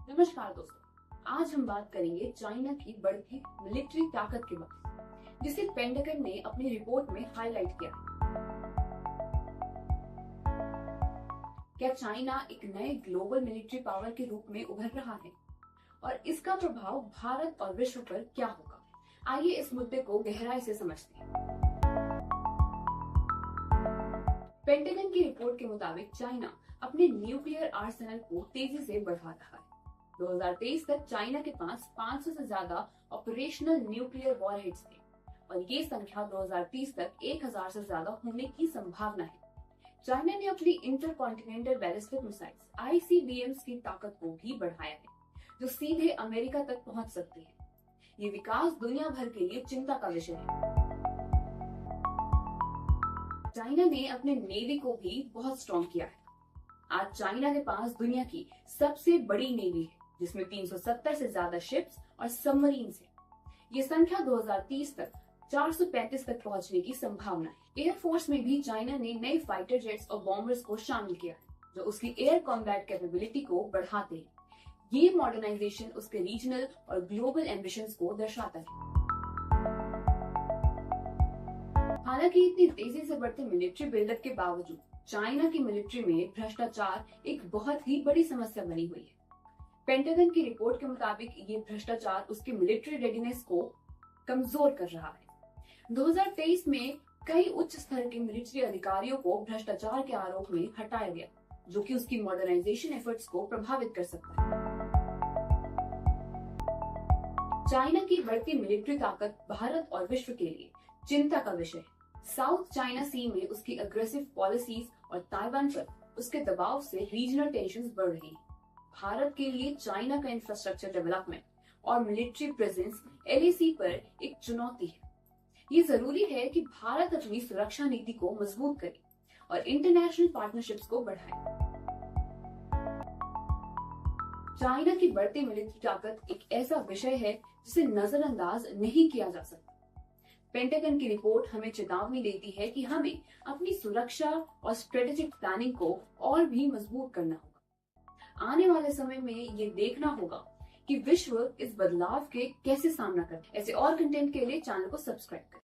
नमस्कार दोस्तों, आज हम बात करेंगे चाइना की बढ़ती मिलिट्री ताकत के बारे में, जिसे पेंटागन ने अपनी रिपोर्ट में हाईलाइट किया है। क्या चाइना एक नए ग्लोबल मिलिट्री पावर के रूप में उभर रहा है और इसका प्रभाव भारत और विश्व पर क्या होगा? आइए इस मुद्दे को गहराई से समझते हैं। पेंटागन की रिपोर्ट के मुताबिक चाइना अपने न्यूक्लियर आर्सेनल को तेजी से बढ़ा रहा है। 2023 तक चाइना के पास 500 से ज्यादा ऑपरेशनल न्यूक्लियर वॉरहेड्स थे और ये संख्या 2030 तक 1000 से ज्यादा होने की संभावना है। चाइना ने अपनी इंटरकॉन्टिनेंटल बैलिस्टिक मिसाइल्स ICBMs की ताकत को भी बढ़ाया है, जो सीधे अमेरिका तक पहुंच सकती है। ये विकास दुनिया भर के लिए चिंता का विषय है। चाइना ने अपने नेवी को भी बहुत स्ट्रॉन्ग किया है। आज चाइना के पास दुनिया की सबसे बड़ी नेवी है, जिसमें 370 से ज्यादा शिप्स और सबमरीन्स हैं। ये संख्या 2030 तक 435 तक पहुंचने की संभावना है। एयरफोर्स में भी चाइना ने नए फाइटर जेट्स और बॉम्बर्स को शामिल किया है, जो उसकी एयर कॉम्बैट कैपेबिलिटी को बढ़ाते हैं। ये मॉडर्नाइजेशन उसके रीजनल और ग्लोबल एम्बिशंस को दर्शाता है। हालांकि इतनी तेजी से बढ़ते मिलिट्री बिल्डअप के बावजूद चाइना की मिलिट्री में भ्रष्टाचार एक बहुत ही बड़ी समस्या बनी हुई है। पेंटागन की रिपोर्ट के मुताबिक ये भ्रष्टाचार उसकी मिलिट्री रेडीनेस को कमजोर कर रहा है। 2023 में कई उच्च स्तर के मिलिट्री अधिकारियों को भ्रष्टाचार के आरोप में हटाया गया, जो कि उसकी मॉडर्नाइजेशन एफर्ट्स को प्रभावित कर सकता है। चाइना की बढ़ती मिलिट्री ताकत भारत और विश्व के लिए चिंता का विषय है। साउथ चाइना सी में उसकी अग्रेसिव पॉलिसीज और ताइवान पर उसके दबाव से रीजनल टेंशंस बढ़ रही हैं। भारत के लिए चाइना का इंफ्रास्ट्रक्चर डेवलपमेंट और मिलिट्री प्रेजेंस LAC पर एक चुनौती है। ये जरूरी है कि भारत अपनी सुरक्षा नीति को मजबूत करे और इंटरनेशनल पार्टनरशिप्स को बढ़ाए। चाइना की बढ़ती मिलिट्री ताकत एक ऐसा विषय है जिसे नजरअंदाज नहीं किया जा सकता। पेंटागन की रिपोर्ट हमें चेतावनी देती है कि हमें अपनी सुरक्षा और स्ट्रेटेजिक प्लानिंग को और भी मजबूत करना होगा। आने वाले समय में ये देखना होगा कि विश्व इस बदलाव के कैसे सामना करे। ऐसे और कंटेंट के लिए चैनल को सब्सक्राइब करें।